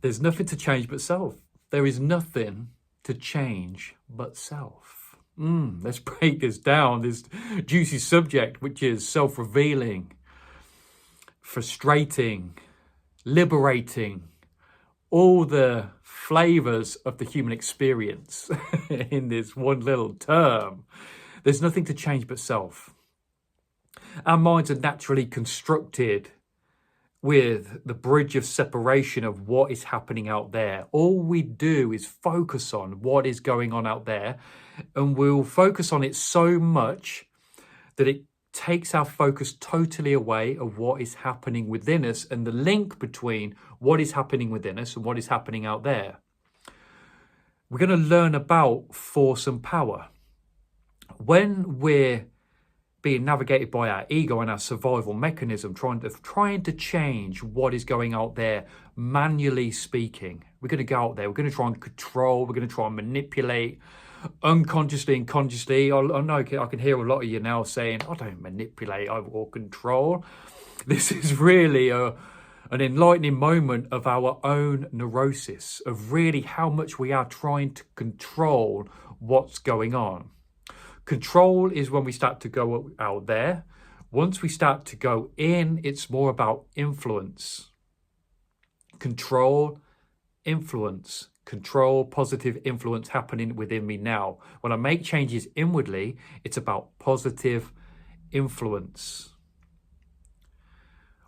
There's nothing to change but self. There is nothing to change but self. Let's break this down, this juicy subject, which is self-revealing, frustrating, liberating, all the flavors of the human experience in this one little term. There's nothing to change but self. Our minds are naturally constructed with the bridge of separation of what is happening out there. All we do is focus on what is going on out there, and we'll focus on it so much that it takes our focus totally away of what is happening within us and the link between what is happening within us and what is happening out there. We're going to learn about force and power. When we're being navigated by our ego and our survival mechanism, trying to change what is going out there, manually speaking, we're going to go out there, we're going to try and control, we're going to try and manipulate, unconsciously and consciously. I know I can hear a lot of you now saying, I don't manipulate or control. This is really an enlightening moment of our own neurosis, of really how much we are trying to control what's going on. Control is when we start to go out there. Once we start to go in, it's more about influence. Control, influence. Control, positive influence happening within me now. When I make changes inwardly, it's about positive influence.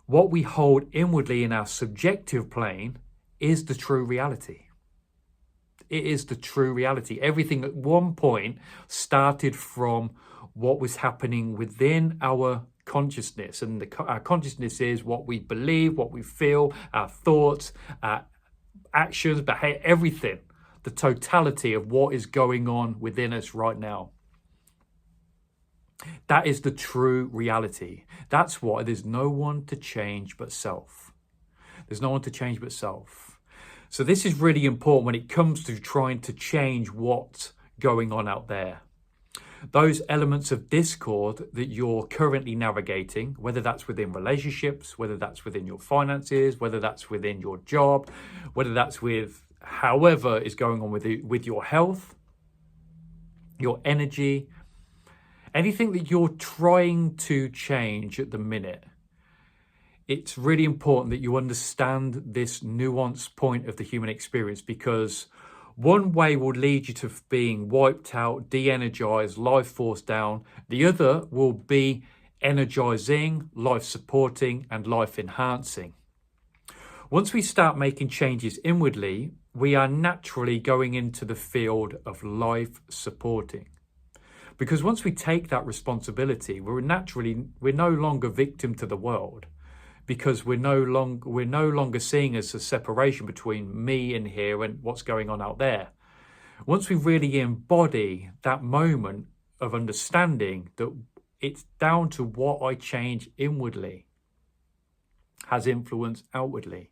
What we hold inwardly in our subjective plane is the true reality. It is the true reality. Everything at one point started from what was happening within our consciousness. And our consciousness is what we believe, what we feel, our thoughts, our actions, behavior, everything. The totality of what is going on within us right now. That is the true reality. That's why there's no one to change but self. There's no one to change but self. So this is really important when it comes to trying to change what's going on out there. Those elements of discord that you're currently navigating, whether that's within relationships, whether that's within your finances, whether that's within your job, whether that's with however is going on with your health, your energy, anything that you're trying to change at the minute, it's really important that you understand this nuanced point of the human experience, because one way will lead you to being wiped out, de-energized, life force down. The other will be energizing, life supporting, and life enhancing. Once we start making changes inwardly, we are naturally going into the field of life supporting. Because once we take that responsibility, we're no longer victim to the world. Because we're no longer seeing as a separation between me in here and what's going on out there. Once we really embody that moment of understanding that it's down to what I change inwardly has influence outwardly.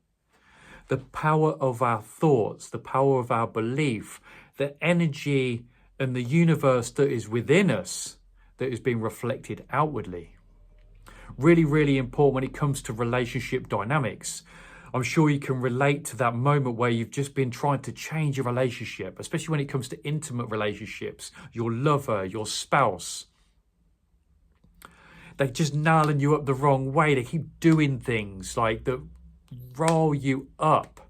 The power of our thoughts, the power of our belief, the energy and the universe that is within us that is being reflected outwardly. Really, really important when it comes to relationship dynamics. I'm sure you can relate to that moment where you've just been trying to change your relationship, especially when it comes to intimate relationships, your lover, your spouse. They're just nailing you up the wrong way. They keep doing things like that roll you up.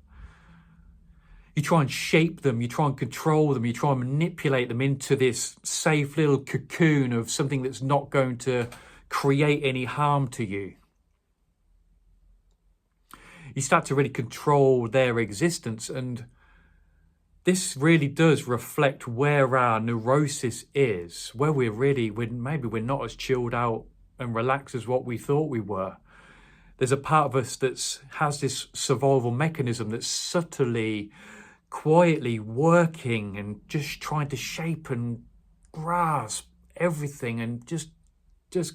You try and shape them, you try and control them, you try and manipulate them into this safe little cocoon of something that's not going to create any harm to you. You start to really control their existence, and this really does reflect where our neurosis is, where maybe we're not as chilled out and relaxed as what we thought we were. There's a part of us that has this survival mechanism that's subtly, quietly working and just trying to shape and grasp everything and just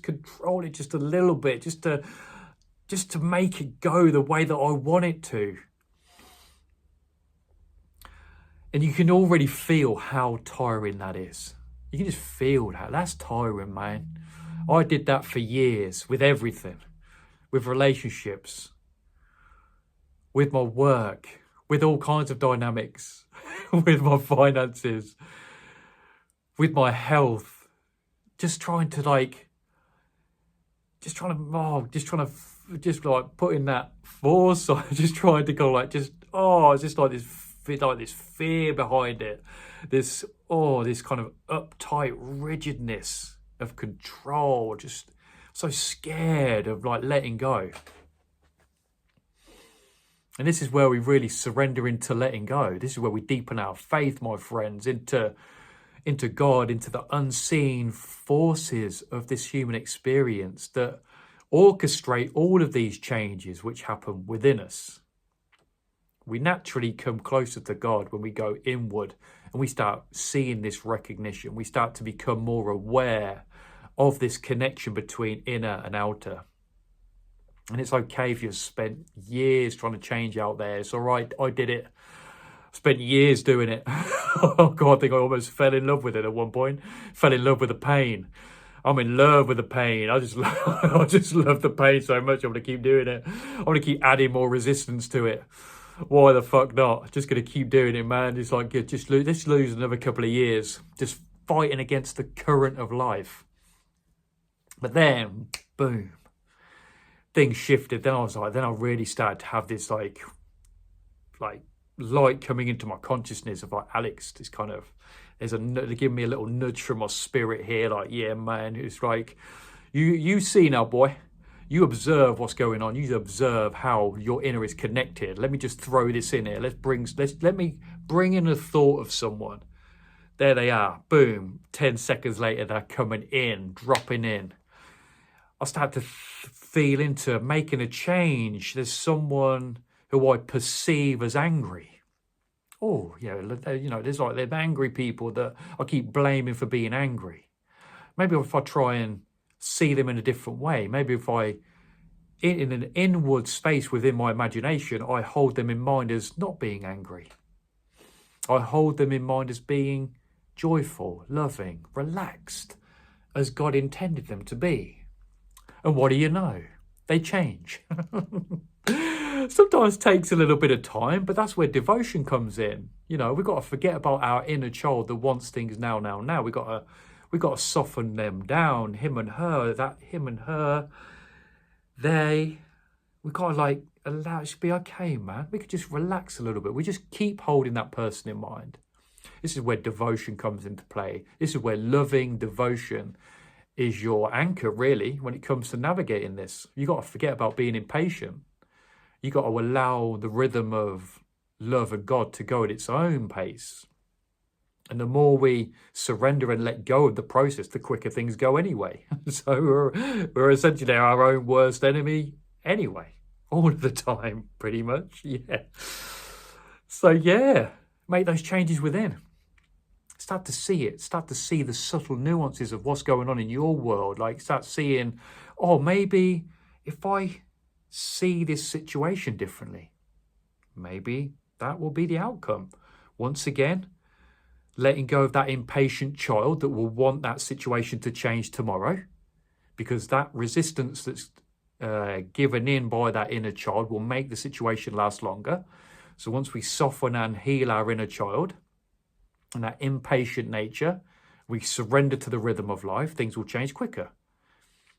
control it just a little bit, just to make it go the way that I want it to. And you can already feel how tiring that is. You can just feel that. That's tiring, man. I did that for years with everything, with relationships, with my work, with all kinds of dynamics, with my finances, with my health, just trying to put in that foresight, just trying to go just like this fear behind it, this kind of uptight rigidness of control, just so scared of letting go. And this is where we really surrender into letting go. This is where we deepen our faith, my friends, into God, into the unseen forces of this human experience that orchestrate all of these changes which happen within us. We naturally come closer to God when we go inward and we start seeing this recognition. We start to become more aware of this connection between inner and outer. And it's okay if you've spent years trying to change out there. It's all right. I did it. Spent years doing it. Oh God, I think I almost fell in love with it at one point. Fell in love with the pain. I'm in love with the pain. I just love the pain so much. I'm going to keep doing it. I'm going to keep adding more resistance to it. Why the fuck not? Just going to keep doing it, man. It's like, let's lose another couple of years. Just fighting against the current of life. But then, boom, things shifted. Then I really started to have this like light coming into my consciousness of Alex, this kind of, they give me a little nudge from my spirit here, yeah, man, it's like, you see now, boy, you observe what's going on, you observe how your inner is connected. Let me just throw this in here. Let me bring in a thought of someone. There they are, boom, 10 seconds later, they're coming in, dropping in. I start to feel into making a change. There's someone who I perceive as angry. Oh, yeah, there's them angry people that I keep blaming for being angry. Maybe if I try and see them in a different way, maybe if in an inward space within my imagination, I hold them in mind as not being angry. I hold them in mind as being joyful, loving, relaxed, as God intended them to be. And what do you know? They change. Sometimes takes a little bit of time, but that's where devotion comes in. We've got to forget about our inner child that wants things now. We've got to soften them down, him and her, we got to allow it to be okay, man. We could just relax a little bit. We just keep holding that person in mind. This is where devotion comes into play. This is where loving devotion is your anchor, really, when it comes to navigating this. You got to forget about being impatient. You got to allow the rhythm of love and God to go at its own pace. And the more we surrender and let go of the process, the quicker things go anyway. So we're essentially our own worst enemy anyway, all of the time, pretty much. Yeah. So yeah, make those changes within. Start to see it. Start to see the subtle nuances of what's going on in your world. Start seeing, maybe if I see this situation differently, maybe that will be the outcome. Once again, letting go of that impatient child that will want that situation to change tomorrow, because that resistance that's given in by that inner child will make the situation last longer. So once we soften and heal our inner child and that impatient nature, we surrender to the rhythm of life, things will change quicker.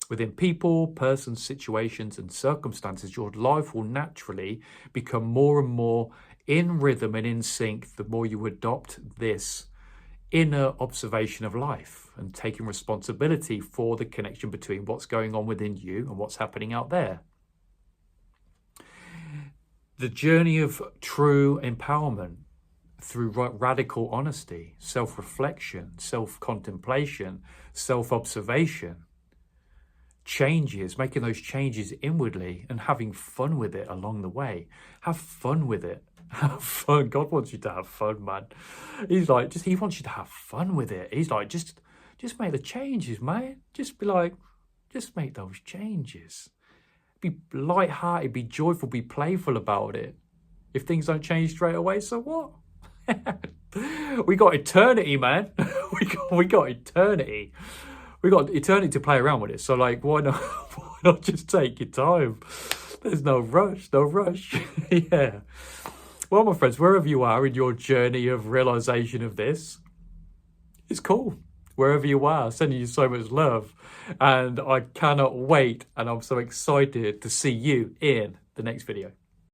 Within people, persons, situations, and circumstances, your life will naturally become more and more in rhythm and in sync the more you adopt this inner observation of life and taking responsibility for the connection between what's going on within you and what's happening out there. The journey of true empowerment through radical honesty, self-reflection, self-contemplation, self-observation, changes, making those changes inwardly and having fun with it along the way. Have fun with it. Have fun. God wants you to have fun, man. He wants you to have fun with it. He's like, just make the changes, man. Just make those changes. Be light-hearted, be joyful, be playful about it. If things don't change straight away, so what? We got eternity, man. we got eternity. We got eternity to play around with it. So why not just take your time? There's no rush. Yeah. Well, my friends, wherever you are in your journey of realization of this, it's cool. Wherever you are, sending you so much love. And I cannot wait, and I'm so excited to see you in the next video.